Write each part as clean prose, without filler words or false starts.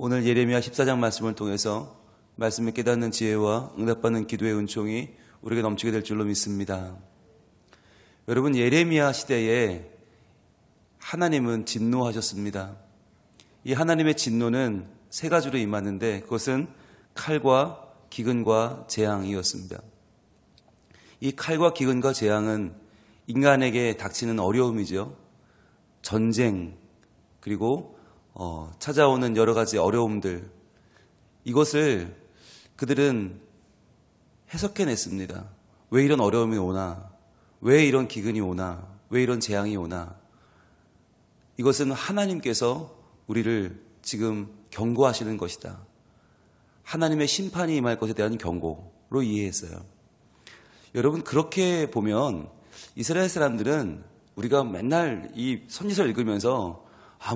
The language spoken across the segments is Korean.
오늘 예레미야 14장 말씀을 통해서 말씀을 깨닫는 지혜와 응답받는 기도의 은총이 우리에게 넘치게 될 줄로 믿습니다. 여러분, 예레미야 시대에 하나님은 진노하셨습니다. 이 하나님의 진노는 세 가지로 임하는데 그것은 칼과 기근과 재앙이었습니다. 이 칼과 기근과 재앙은 인간에게 닥치는 어려움이죠. 전쟁, 그리고 찾아오는 여러 가지 어려움들, 이것을 그들은 해석해냈습니다. 왜 이런 어려움이 오나? 왜 이런 기근이 오나? 왜 이런 재앙이 오나? 이것은 하나님께서 우리를 지금 경고하시는 것이다. 하나님의 심판이 임할 것에 대한 경고로 이해했어요. 여러분, 그렇게 보면 이스라엘 사람들은 우리가 맨날 이 선지서를 읽으면서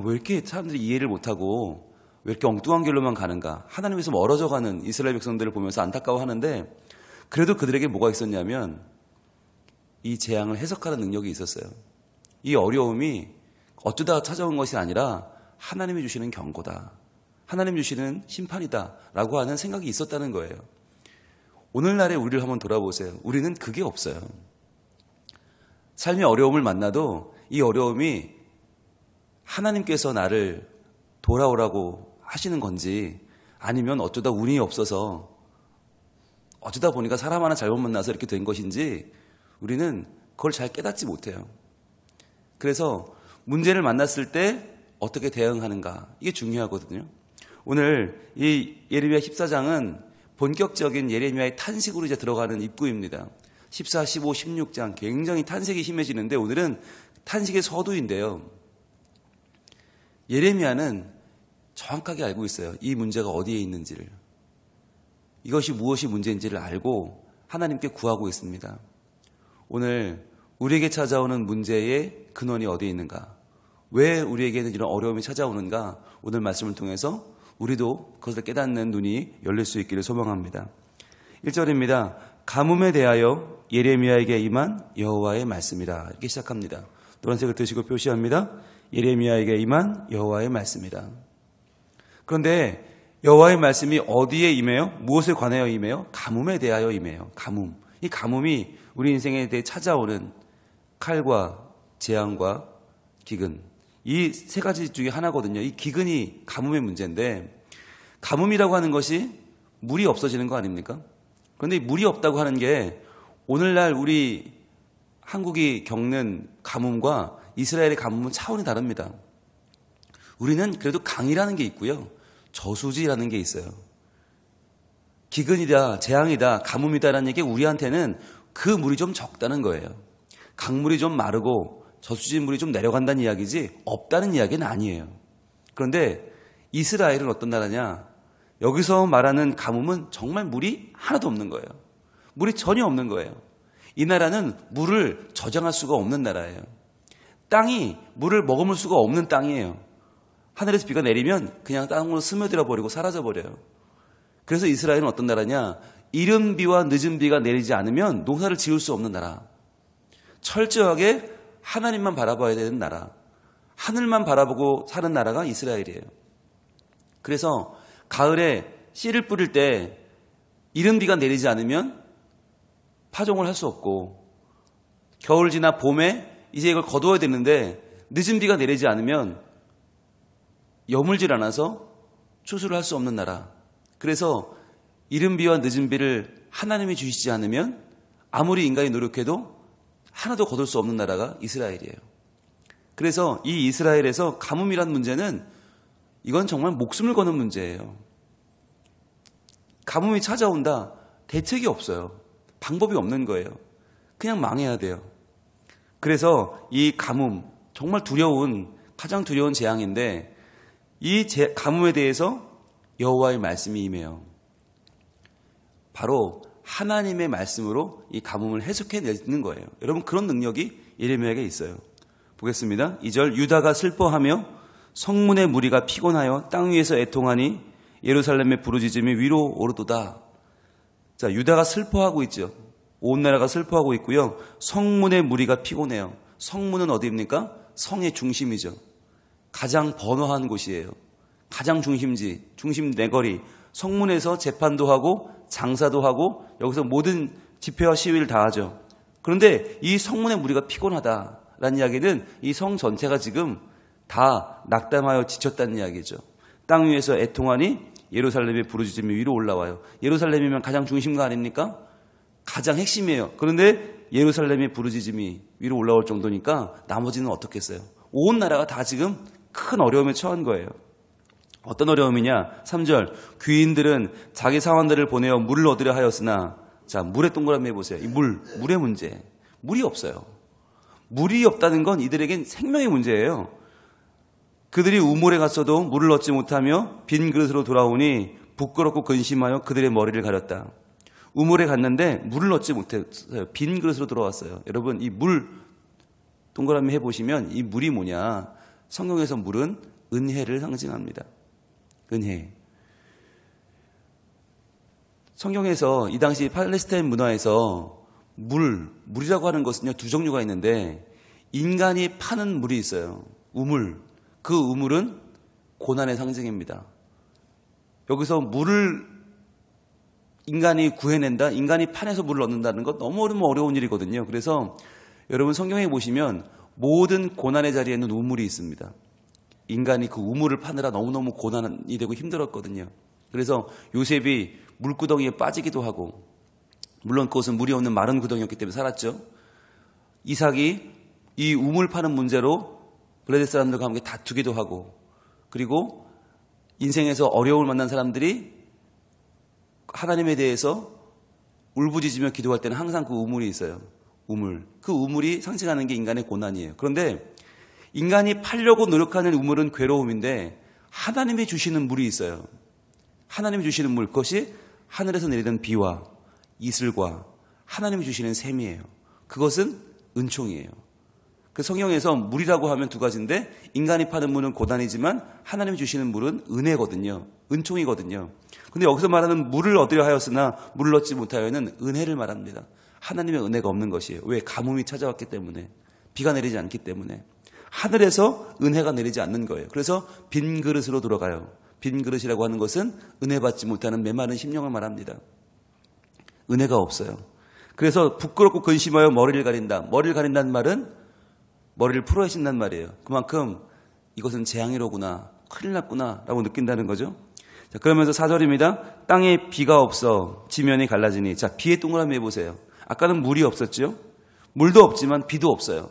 왜 이렇게 사람들이 이해를 못하고 왜 이렇게 엉뚱한 길로만 가는가, 하나님에서 멀어져가는 이스라엘 백성들을 보면서 안타까워하는데, 그래도 그들에게 뭐가 있었냐면 이 재앙을 해석하는 능력이 있었어요. 이 어려움이 어쩌다 찾아온 것이 아니라 하나님이 주시는 경고다, 하나님 주시는 심판이다 라고 하는 생각이 있었다는 거예요. 오늘날의 우리를 한번 돌아보세요. 우리는 그게 없어요. 삶의 어려움을 만나도 이 어려움이 하나님께서 나를 돌아오라고 하시는 건지, 아니면 어쩌다 운이 없어서 어쩌다 보니까 사람 하나 잘못 만나서 이렇게 된 것인지 우리는 그걸 잘 깨닫지 못해요. 그래서 문제를 만났을 때 어떻게 대응하는가, 이게 중요하거든요. 오늘 이 예레미야 14장은 본격적인 예레미야의 탄식으로 이제 들어가는 입구입니다. 14, 15, 16장 굉장히 탄식이 심해지는데 오늘은 탄식의 서두인데요. 예레미야는 정확하게 알고 있어요. 이 문제가 어디에 있는지를. 이것이 무엇이 문제인지를 알고 하나님께 구하고 있습니다. 오늘 우리에게 찾아오는 문제의 근원이 어디에 있는가? 왜 우리에게는 이런 어려움이 찾아오는가? 오늘 말씀을 통해서 우리도 그것을 깨닫는 눈이 열릴 수 있기를 소망합니다. 1절입니다. 가뭄에 대하여 예레미야에게 임한 여호와의 말씀이라. 이렇게 시작합니다. 노란색을 드시고 표시합니다. 예레미야에게 임한 여호와의 말씀이라. 그런데 여호와의 말씀이 어디에 임해요? 무엇에 관하여 임해요? 가뭄에 대하여 임해요. 가뭄. 이 가뭄이 우리 인생에 대해 찾아오는 칼과 재앙과 기근, 이 세 가지 중에 하나거든요. 이 기근이 가뭄의 문제인데, 가뭄이라고 하는 것이 물이 없어지는 거 아닙니까? 그런데 물이 없다고 하는 게 오늘날 우리 한국이 겪는 가뭄과 이스라엘의 가뭄은 차원이 다릅니다. 우리는 그래도 강이라는 게 있고요, 저수지라는 게 있어요. 기근이다, 재앙이다, 가뭄이다라는 얘기, 우리한테는 그 물이 좀 적다는 거예요. 강물이 좀 마르고 저수지 물이 좀 내려간다는 이야기지 없다는 이야기는 아니에요. 그런데 이스라엘은 어떤 나라냐? 여기서 말하는 가뭄은 정말 물이 하나도 없는 거예요. 물이 전혀 없는 거예요. 이 나라는 물을 저장할 수가 없는 나라예요. 땅이 물을 머금을 수가 없는 땅이에요. 하늘에서 비가 내리면 그냥 땅으로 스며들어 버리고 사라져 버려요. 그래서 이스라엘은 어떤 나라냐? 이른 비와 늦은 비가 내리지 않으면 농사를 지을 수 없는 나라. 철저하게 하나님만 바라봐야 되는 나라. 하늘만 바라보고 사는 나라가 이스라엘이에요. 그래서 가을에 씨를 뿌릴 때 이른 비가 내리지 않으면 파종을 할 수 없고, 겨울 지나 봄에 이제 이걸 거두어야 되는데 늦은 비가 내리지 않으면 여물질 않아서 추수를 할 수 없는 나라. 그래서 이른 비와 늦은 비를 하나님이 주시지 않으면 아무리 인간이 노력해도 하나도 거둘 수 없는 나라가 이스라엘이에요. 그래서 이 이스라엘에서 가뭄이란 문제는 이건 정말 목숨을 거는 문제예요. 가뭄이 찾아온다, 대책이 없어요. 방법이 없는 거예요. 그냥 망해야 돼요. 그래서 이 가뭄, 정말 가장 두려운 재앙인데, 이 가뭄에 대해서 여호와의 말씀이 임해요. 바로 하나님의 말씀으로 이 가뭄을 해석해내는 거예요. 여러분, 그런 능력이 예레미야에게 있어요. 보겠습니다. 2절, 유다가 슬퍼하며 성문의 무리가 피곤하여 땅 위에서 애통하니 예루살렘의 부르짖음이 위로 오르도다. 자, 유다가 슬퍼하고 있죠. 온 나라가 슬퍼하고 있고요. 성문의 무리가 피곤해요. 성문은 어디입니까? 성의 중심이죠. 가장 번화한 곳이에요. 가장 중심지, 중심 내거리, 성문에서 재판도 하고 장사도 하고 여기서 모든 집회와 시위를 다 하죠. 그런데 이 성문의 무리가 피곤하다라는 이야기는 이 성 전체가 지금 다 낙담하여 지쳤다는 이야기죠. 땅 위에서 애통하니 예루살렘의 부르짖음이 위로 올라와요. 예루살렘이면 가장 중심가 아닙니까? 가장 핵심이에요. 그런데 예루살렘의 부르짖음이 위로 올라올 정도니까 나머지는 어떻겠어요? 온 나라가 다 지금 큰 어려움에 처한 거예요. 어떤 어려움이냐? 3절 귀인들은 자기 사원들을 보내어 물을 얻으려 하였으나 자, 물에 동그라미 해보세요. 이 물의 문제. 물이 없어요. 물이 없다는 건 이들에겐 생명의 문제예요. 그들이 우물에 갔어도 물을 얻지 못하며 빈 그릇으로 돌아오니 부끄럽고 근심하여 그들의 머리를 가렸다. 우물에 갔는데 물을 얻지 못했어요. 빈 그릇으로 돌아왔어요. 여러분 이 물 동그라미 해보시면 이 물이 뭐냐. 성경에서 물은 은혜를 상징합니다. 은혜. 성경에서 이 당시 팔레스타인 문화에서 물이라고 하는 것은요, 두 종류가 있는데 인간이 파는 물이 있어요. 우물. 그 우물은 고난의 상징입니다. 여기서 물을 인간이 구해낸다, 인간이 판에서 물을 얻는다는 것 너무 어려운 일이거든요. 그래서 여러분 성경에 보시면 모든 고난의 자리에는 우물이 있습니다. 인간이 그 우물을 파느라 너무너무 고난이 되고 힘들었거든요. 그래서 요셉이 물구덩이에 빠지기도 하고, 물론 그것은 물이 없는 마른 구덩이였기 때문에 살았죠. 이삭이 이 우물 파는 문제로 블레셋 사람들과 함께 다투기도 하고, 그리고 인생에서 어려움을 만난 사람들이 하나님에 대해서 울부짖으며 기도할 때는 항상 그 우물이 있어요. 우물. 그 우물이 상징하는 게 인간의 고난이에요. 그런데 인간이 팔려고 노력하는 우물은 괴로움인데 하나님이 주시는 물이 있어요. 하나님이 주시는 물, 그것이 하늘에서 내리는 비와 이슬과 하나님이 주시는 샘이에요. 그것은 은총이에요. 그 성경에서 물이라고 하면 두 가지인데 인간이 파는 물은 고난이지만 하나님이 주시는 물은 은혜거든요. 은총이거든요. 근데 여기서 말하는 물을 얻으려 하였으나 물을 얻지 못하여는 은혜를 말합니다. 하나님의 은혜가 없는 것이에요. 왜? 가뭄이 찾아왔기 때문에, 비가 내리지 않기 때문에. 하늘에서 은혜가 내리지 않는 거예요. 그래서 빈 그릇으로 돌아가요. 빈 그릇이라고 하는 것은 은혜 받지 못하는 메마른 심령을 말합니다. 은혜가 없어요. 그래서 부끄럽고 근심하여 머리를 가린다. 머리를 가린다는 말은 머리를 풀어헤친다는 말이에요. 그만큼 이것은 재앙이로구나, 큰일 났구나 라고 느낀다는 거죠. 자, 그러면서 4절입니다. 땅에 비가 없어 지면이 갈라지니. 자, 비의 동그라미 해보세요. 아까는 물이 없었죠. 물도 없지만 비도 없어요.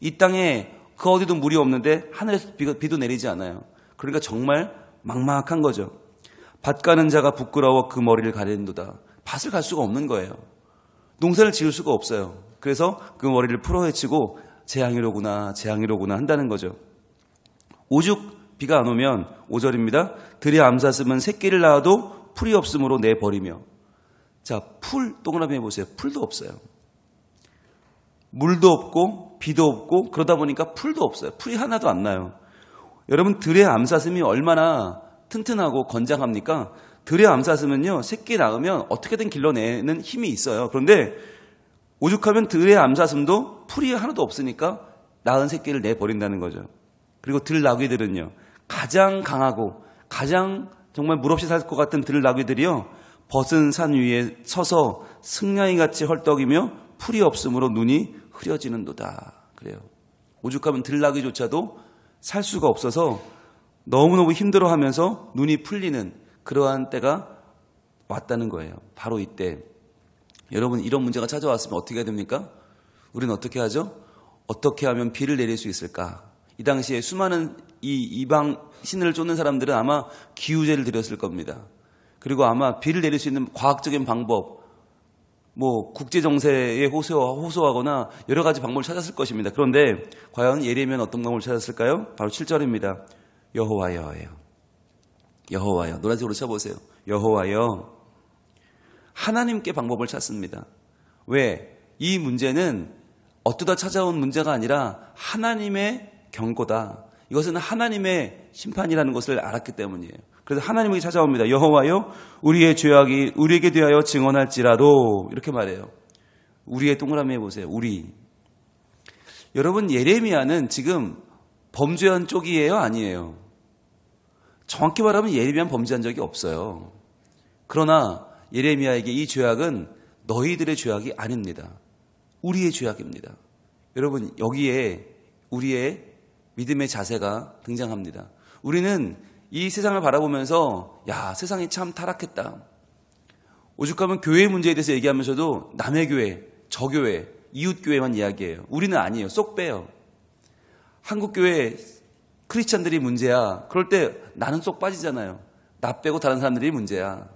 이 땅에 그 어디도 물이 없는데 하늘에서 비도 내리지 않아요. 그러니까 정말 막막한 거죠. 밭 가는 자가 부끄러워 그 머리를 가리는도다. 밭을 갈 수가 없는 거예요. 농사를 지을 수가 없어요. 그래서 그 머리를 풀어헤치고 재앙이로구나, 재앙이로구나 한다는 거죠. 오죽 비가 안 오면 5절입니다. 들의 암사슴은 새끼를 낳아도 풀이 없으므로 내버리며. 자, 풀 동그라미 해보세요. 풀도 없어요. 물도 없고 비도 없고 그러다 보니까 풀도 없어요. 풀이 하나도 안 나요. 여러분 들의 암사슴이 얼마나 튼튼하고 건장합니까? 들의 암사슴은요, 새끼 낳으면 어떻게든 길러내는 힘이 있어요. 그런데 오죽하면 들의 암사슴도 풀이 하나도 없으니까 낳은 새끼를 내버린다는 거죠. 그리고 들나귀들은요, 가장 강하고 가장 정말 물없이 살 것 같은 들나귀들이요, 벗은 산 위에 서서 승냥이같이 헐떡이며 풀이 없으므로 눈이 흐려지는도다. 그래요. 오죽하면 들나귀조차도 살 수가 없어서 너무너무 힘들어하면서 눈이 풀리는 그러한 때가 왔다는 거예요. 바로 이때. 여러분, 이런 문제가 찾아왔으면 어떻게 해야 됩니까? 우리는 어떻게 하죠? 어떻게 하면 비를 내릴 수 있을까? 이 당시에 수많은 이방 신을 쫓는 사람들은 아마 기우제를 드렸을 겁니다. 그리고 아마 비를 내릴 수 있는 과학적인 방법, 국제정세에 호소하거나 여러 가지 방법을 찾았을 것입니다. 그런데 과연 예레미야는 어떤 방법을 찾았을까요? 바로 7절입니다. 여호와여예요. 여호와여. 노란색으로 쳐보세요. 여호와여. 하나님께 방법을 찾습니다. 왜? 이 문제는 어쩌다 찾아온 문제가 아니라 하나님의 경고다. 이것은 하나님의 심판이라는 것을 알았기 때문이에요. 그래서 하나님에게 찾아옵니다. 여호와여, 우리의 죄악이 우리에게 대하여 증언할지라도, 이렇게 말해요. 우리의 동그라미 해보세요. 우리. 여러분, 예레미야는 지금 범죄한 쪽이에요? 아니에요? 정확히 말하면 예레미야는 범죄한 적이 없어요. 그러나 예레미야에게 이 죄악은 너희들의 죄악이 아닙니다. 우리의 죄악입니다. 여러분, 여기에 우리의 믿음의 자세가 등장합니다. 우리는 이 세상을 바라보면서 야, 세상이 참 타락했다. 오죽하면 교회 문제에 대해서 얘기하면서도 남의 교회, 저 교회, 이웃 교회만 이야기해요. 우리는 아니에요. 쏙 빼요. 한국 교회 크리스찬들이 문제야. 그럴 때 나는 쏙 빠지잖아요. 나 빼고 다른 사람들이 문제야.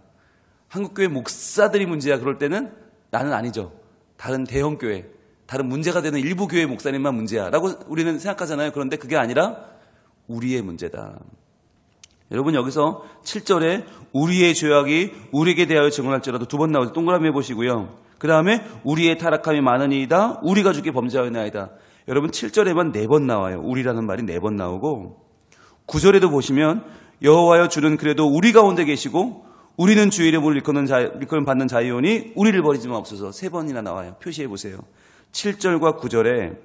한국 교회 목사들이 문제야. 그럴 때는 나는 아니죠. 다른 대형 교회, 다른 문제가 되는 일부 교회 목사님만 문제야 라고 우리는 생각하잖아요. 그런데 그게 아니라 우리의 문제다. 여러분, 여기서 7절에 우리의 죄악이 우리에게 대하여 증언할지라도 두 번 나오죠. 동그라미 해보시고요. 그 다음에 우리의 타락함이 많으니이다. 우리가 주께 범죄하였나이다. 여러분, 7절에만 4번 나와요. 우리라는 말이 4번 나오고, 9절에도 보시면 여호와여 주는 그래도 우리 가운데 계시고 우리는 주의 이름으로 일컬음 받는 자이오니 우리를 버리지 마옵소서. 3번이나 나와요. 표시해 보세요. 7절과 9절에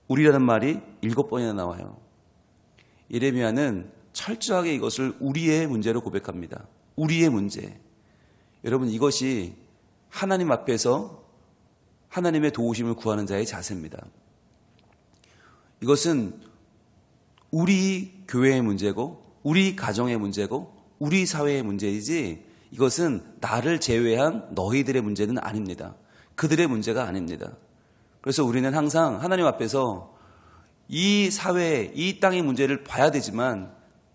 우리라는 말이 7번이나 나와요. 예레미야는 철저하게 이것을 우리의 문제로 고백합니다. 우리의 문제. 여러분, 이것이 하나님 앞에서 하나님의 도우심을 구하는 자의 자세입니다. 이것은 우리 교회의 문제고 우리 가정의 문제고 우리 사회의 문제이지 이것은 나를 제외한 너희들의 문제는 아닙니다. 그들의 문제가 아닙니다. 그래서 우리는 항상 하나님 앞에서 이 사회, 이 땅의 문제를 봐야 되지만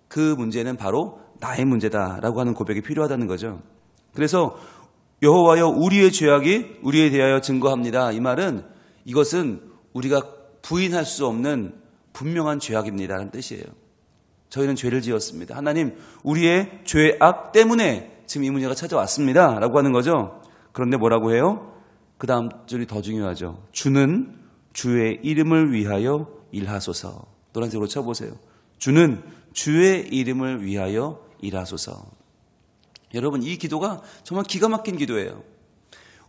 그 문제는 바로 나의 문제다라고 하는 고백이 필요하다는 거죠. 그래서 여호와여 우리의 죄악이 우리에 대하여 증거합니다. 이 말은 이것은 우리가 부인할 수 없는 분명한 죄악입니다라는 뜻이에요. 저희는 죄를 지었습니다. 하나님, 우리의 죄악 때문에 지금 이 문제가 찾아왔습니다 라고 하는 거죠. 그런데 뭐라고 해요? 그 다음 줄이 더 중요하죠. 주는 주의 이름을 위하여 일하소서. 노란색으로 쳐보세요. 주는 주의 이름을 위하여 일하소서. 여러분, 이 기도가 정말 기가 막힌 기도예요.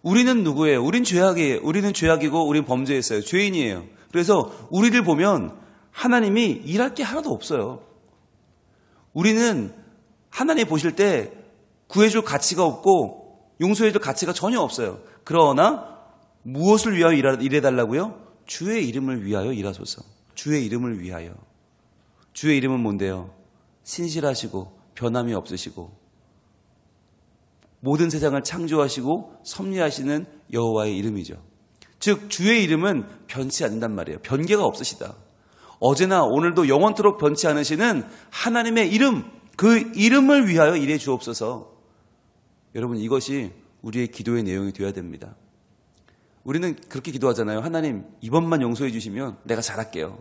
우리는 누구예요? 우린 죄악이에요. 우리는 죄악이고 우린 범죄했어요. 죄인이에요. 그래서 우리를 보면 하나님이 일할 게 하나도 없어요. 우리는 하나님 보실 때 구해줄 가치가 없고 용서해줄 가치가 전혀 없어요. 그러나 무엇을 위하여 일해달라고요? 주의 이름을 위하여 일하소서. 주의 이름을 위하여. 주의 이름은 뭔데요? 신실하시고 변함이 없으시고 모든 세상을 창조하시고 섭리하시는 여호와의 이름이죠. 즉 주의 이름은 변치 않는단 말이에요. 변개가 없으시다. 어제나 오늘도 영원토록 변치 않으시는 하나님의 이름, 그 이름을 위하여 일해 주옵소서. 여러분, 이것이 우리의 기도의 내용이 되어야 됩니다. 우리는 그렇게 기도하잖아요. 하나님, 이번만 용서해 주시면 내가 잘할게요.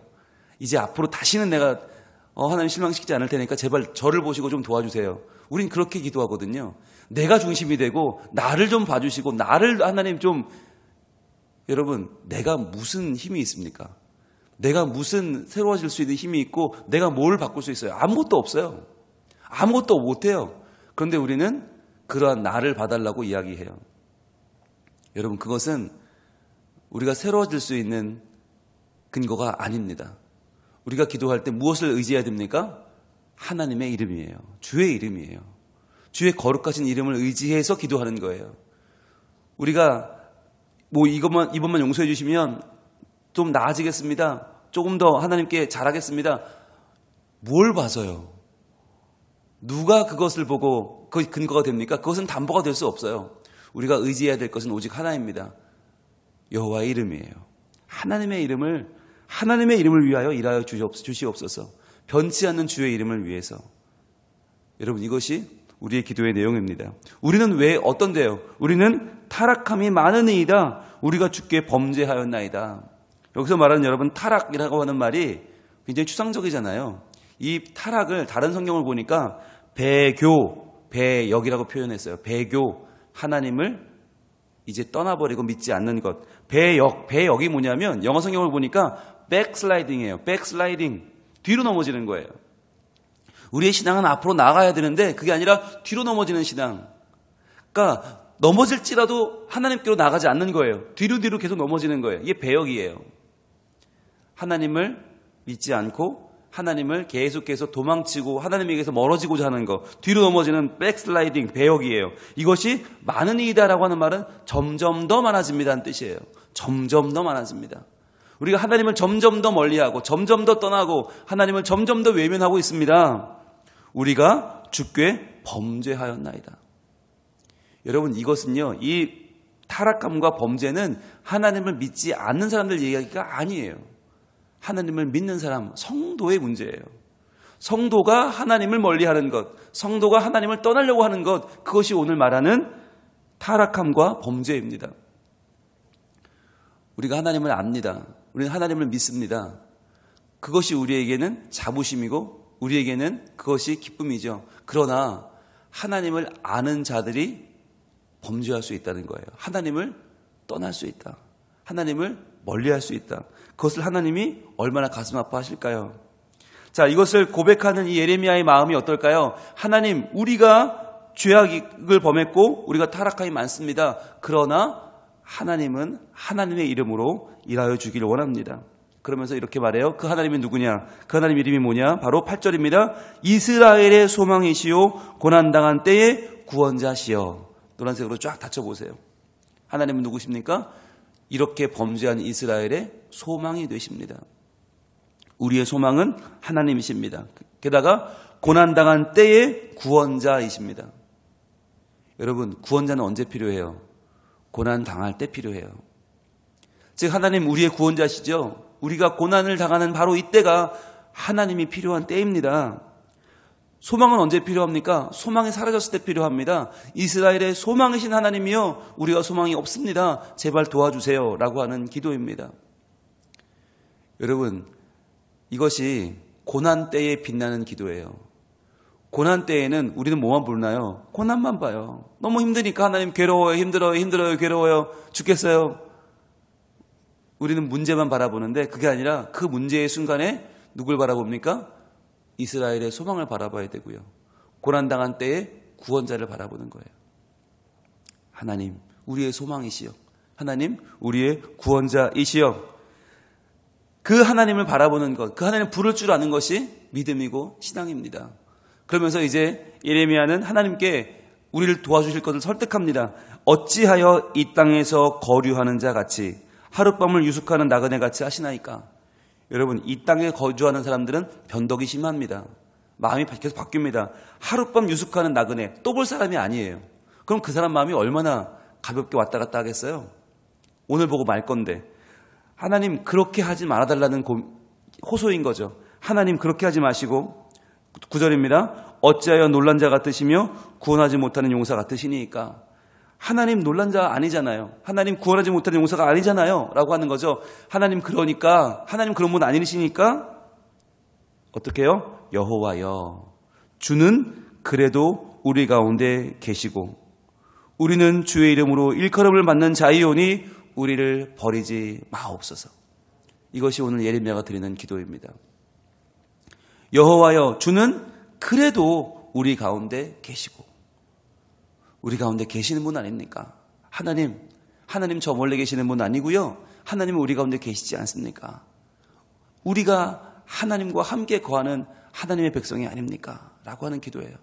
이제 앞으로 다시는 내가 하나님 실망시키지 않을 테니까 제발 저를 보시고 좀 도와주세요. 우린 그렇게 기도하거든요. 내가 중심이 되고 나를 좀 봐주시고 나를 하나님 좀. 여러분, 내가 무슨 힘이 있습니까? 내가 무슨 새로워질 수 있는 힘이 있고 내가 뭘 바꿀 수 있어요? 아무것도 없어요. 아무것도 못해요. 그런데 우리는 그러한 나를 봐달라고 이야기해요. 여러분, 그것은 우리가 새로워질 수 있는 근거가 아닙니다. 우리가 기도할 때 무엇을 의지해야 됩니까? 하나님의 이름이에요. 주의 이름이에요. 주의 거룩하신 이름을 의지해서 기도하는 거예요. 우리가 이번만 용서해 주시면 좀 나아지겠습니다. 조금 더 하나님께 잘하겠습니다. 뭘 봐서요? 누가 그것을 보고 그 근거가 됩니까? 그것은 담보가 될 수 없어요. 우리가 의지해야 될 것은 오직 하나입니다. 여호와의 이름이에요. 하나님의 이름을 위하여 일하여 주시옵소서. 변치 않는 주의 이름을 위해서. 여러분, 이것이 우리의 기도의 내용입니다. 우리는 왜 어떤데요? 우리는 타락함이 많으니이다. 우리가 주께 범죄하였나이다. 여기서 말하는 여러분 타락이라고 하는 말이 굉장히 추상적이잖아요. 이 타락을 다른 성경을 보니까 배역이라고 표현했어요. 배교, 하나님을 이제 떠나버리고 믿지 않는 것. 배역이 뭐냐면 영어 성경을 보니까 백슬라이딩이에요. 백슬라이딩. 뒤로 넘어지는 거예요. 우리의 신앙은 앞으로 나가야 되는데 그게 아니라 뒤로 넘어지는 신앙. 그러니까 넘어질지라도 하나님께로 나가지 않는 거예요. 뒤로 계속 넘어지는 거예요. 이게 배역이에요. 하나님을 믿지 않고 하나님을 계속해서 도망치고 하나님에게서 멀어지고자 하는 것, 뒤로 넘어지는 백슬라이딩, 배역이에요. 이것이 많은 이이다라고 하는 말은 점점 더 많아집니다는 뜻이에요. 점점 더 많아집니다. 우리가 하나님을 점점 더 멀리하고 점점 더 떠나고 하나님을 점점 더 외면하고 있습니다. 우리가 주께 범죄하였나이다. 여러분, 이것은요, 이 타락함과 범죄는 하나님을 믿지 않는 사람들 얘기가 아니에요. 하나님을 믿는 사람, 성도의 문제예요. 성도가 하나님을 멀리하는 것, 성도가 하나님을 떠나려고 하는 것, 그것이 오늘 말하는 타락함과 범죄입니다. 우리가 하나님을 압니다. 우리는 하나님을 믿습니다. 그것이 우리에게는 자부심이고 우리에게는 그것이 기쁨이죠. 그러나 하나님을 아는 자들이 범죄할 수 있다는 거예요. 하나님을 떠날 수 있다. 하나님을 멀리할 수 있다. 그것을 하나님이 얼마나 가슴 아파하실까요? 자, 이것을 고백하는 이 예레미야의 마음이 어떨까요? 하나님, 우리가 죄악을 범했고 우리가 타락함이 많습니다. 그러나 하나님은 하나님의 이름으로 일하여 주기를 원합니다. 그러면서 이렇게 말해요. 그 하나님이 누구냐? 그 하나님 이름이 뭐냐? 바로 8절입니다. 이스라엘의 소망이시요 고난당한 때의 구원자시여. 노란색으로 쫙 닫혀보세요. 하나님은 누구십니까? 이렇게 범죄한 이스라엘의 소망이 되십니다. 우리의 소망은 하나님이십니다. 게다가 고난당한 때의 구원자이십니다. 여러분, 구원자는 언제 필요해요? 고난당할 때 필요해요. 즉 하나님 우리의 구원자시죠. 우리가 고난을 당하는 바로 이때가 하나님이 필요한 때입니다. 소망은 언제 필요합니까? 소망이 사라졌을 때 필요합니다. 이스라엘의 소망이신 하나님이요, 우리가 소망이 없습니다. 제발 도와주세요 라고 하는 기도입니다. 여러분, 이것이 고난 때에 빛나는 기도예요. 고난 때에는 우리는 뭐만 부르나요? 고난만 봐요. 너무 힘드니까 하나님 괴로워요, 힘들어요, 괴로워요, 죽겠어요. 우리는 문제만 바라보는데 그게 아니라 그 문제의 순간에 누굴 바라봅니까? 이스라엘의 소망을 바라봐야 되고요. 고난당한 때에 구원자를 바라보는 거예요. 하나님, 우리의 소망이시여. 하나님, 우리의 구원자이시여. 그 하나님을 바라보는 것, 그 하나님을 부를 줄 아는 것이 믿음이고 신앙입니다. 그러면서 이제 예레미야는 하나님께 우리를 도와주실 것을 설득합니다. 어찌하여 이 땅에서 거류하는 자 같이 하룻밤을 유숙하는 나그네 같이 하시나이까. 여러분, 이 땅에 거주하는 사람들은 변덕이 심합니다. 마음이 계속 바뀝니다. 하룻밤 유숙하는 나그네, 또 볼 사람이 아니에요. 그럼 그 사람 마음이 얼마나 가볍게 왔다 갔다 하겠어요? 오늘 보고 말 건데. 하나님 그렇게 하지 말아달라는 호소인 거죠. 하나님 그렇게 하지 마시고 9절입니다. 어찌하여 놀란 자 같으시며 구원하지 못하는 용사 같으시니까. 하나님 놀란 자 아니잖아요. 하나님 구원하지 못하는 용사가 아니잖아요 라고 하는 거죠. 하나님 그러니까, 하나님 그런 분 아니시니까 어떻게 해요? 여호와여, 주는 그래도 우리 가운데 계시고 우리는 주의 이름으로 일컬음을 받는 자이오니 우리를 버리지 마옵소서. 이것이 오늘 예레미야가 드리는 기도입니다. 여호와여, 주는 그래도 우리 가운데 계시고 우리 가운데 계시는 분 아닙니까? 하나님 저 멀리 계시는 분 아니고요. 하나님은 우리 가운데 계시지 않습니까? 우리가 하나님과 함께 거하는 하나님의 백성이 아닙니까? 라고 하는 기도예요.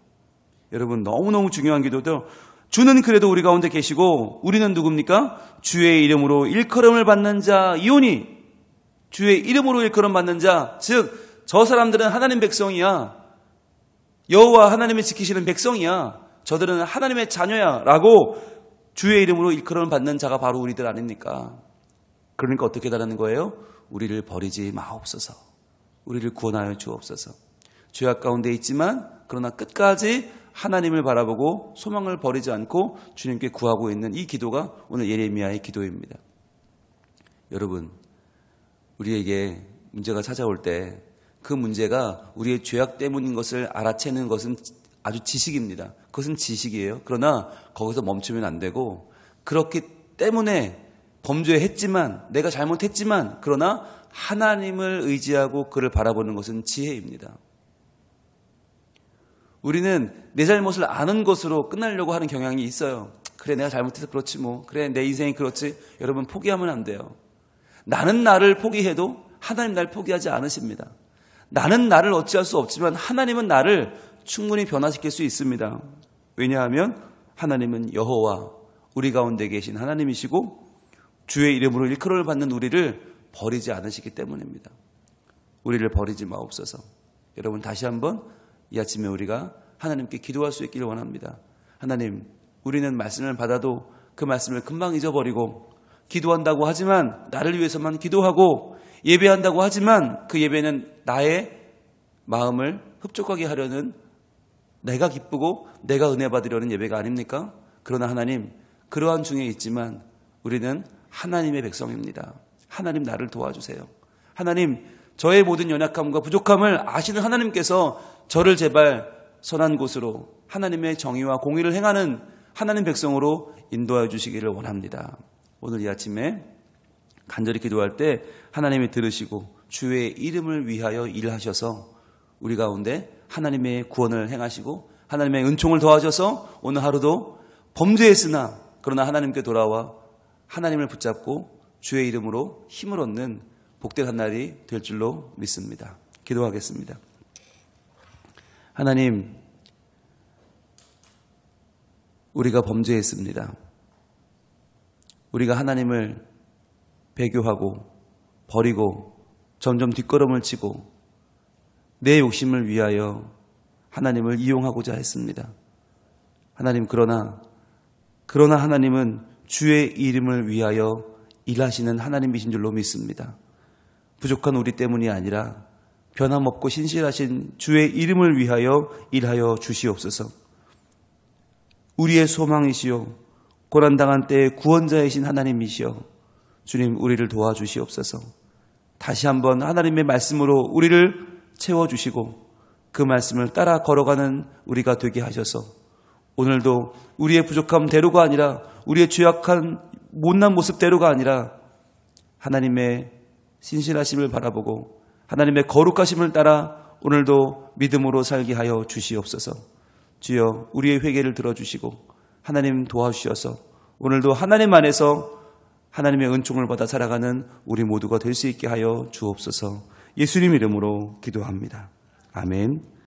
여러분, 너무너무 중요한 기도죠. 주는 그래도 우리 가운데 계시고 우리는 누굽니까? 주의 이름으로 일컬음을 받는 자이오니, 주의 이름으로 일컬음 받는 자, 즉 저 사람들은 하나님 백성이야. 여호와 하나님이 지키시는 백성이야. 저들은 하나님의 자녀야 라고 주의 이름으로 일컬음을 받는 자가 바로 우리들 아닙니까? 그러니까 어떻게 달라는 거예요? 우리를 버리지 마옵소서. 우리를 구원하여 주옵소서. 죄악 가운데 있지만 그러나 끝까지 하나님을 바라보고 소망을 버리지 않고 주님께 구하고 있는 이 기도가 오늘 예레미야의 기도입니다. 여러분, 우리에게 문제가 찾아올 때 그 문제가 우리의 죄악 때문인 것을 알아채는 것은 아주 지식입니다. 그것은 지식이에요. 그러나 거기서 멈추면 안 되고, 그렇기 때문에 범죄했지만, 내가 잘못했지만, 그러나 하나님을 의지하고 그를 바라보는 것은 지혜입니다. 우리는 내 잘못을 아는 것으로 끝나려고 하는 경향이 있어요. 그래, 내가 잘못해서 그렇지 뭐. 그래, 내 인생이 그렇지. 여러분, 포기하면 안 돼요. 나는 나를 포기해도 하나님 날 포기하지 않으십니다. 나는 나를 어찌할 수 없지만 하나님은 나를 충분히 변화시킬 수 있습니다. 왜냐하면 하나님은 여호와, 우리 가운데 계신 하나님이시고 주의 이름으로 일컬음을 받는 우리를 버리지 않으시기 때문입니다. 우리를 버리지 마옵소서. 여러분, 다시 한번 이 아침에 우리가 하나님께 기도할 수 있기를 원합니다. 하나님, 우리는 말씀을 받아도 그 말씀을 금방 잊어버리고, 기도한다고 하지만 나를 위해서만 기도하고, 예배한다고 하지만 그 예배는 나의 마음을 흡족하게 하려는, 내가 기쁘고 내가 은혜 받으려는 예배가 아닙니까? 그러나 하나님, 그러한 중에 있지만 우리는 하나님의 백성입니다. 하나님, 나를 도와주세요. 하나님, 저의 모든 연약함과 부족함을 아시는 하나님께서 저를 제발 선한 곳으로 하나님의 정의와 공의를 행하는 하나님 백성으로 인도하여 주시기를 원합니다. 오늘 이 아침에 간절히 기도할 때 하나님이 들으시고 주의 이름을 위하여 일하셔서 우리 가운데 하나님의 구원을 행하시고 하나님의 은총을 더하셔서 오늘 하루도 범죄했으나 그러나 하나님께 돌아와 하나님을 붙잡고 주의 이름으로 힘을 얻는 복된 한 날이 될 줄로 믿습니다. 기도하겠습니다. 하나님, 우리가 범죄했습니다. 우리가 하나님을 배교하고 버리고 점점 뒷걸음을 치고 내 욕심을 위하여 하나님을 이용하고자 했습니다. 하나님, 그러나 하나님은 주의 이름을 위하여 일하시는 하나님이신 줄로 믿습니다. 부족한 우리 때문이 아니라 변함없고 신실하신 주의 이름을 위하여 일하여 주시옵소서. 우리의 소망이시요 고난당한 때의 구원자이신 하나님이시여, 주님, 우리를 도와주시옵소서. 다시 한번 하나님의 말씀으로 우리를 채워주시고 그 말씀을 따라 걸어가는 우리가 되게 하셔서 오늘도 우리의 부족함대로가 아니라 우리의 죄악한 못난 모습대로가 아니라 하나님의 신실하심을 바라보고 하나님의 거룩하심을 따라 오늘도 믿음으로 살게 하여 주시옵소서. 주여, 우리의 회개를 들어주시고 하나님 도와주셔서 오늘도 하나님 안에서 하나님의 은총을 받아 살아가는 우리 모두가 될 수 있게 하여 주옵소서. 예수님 이름으로 기도합니다. 아멘.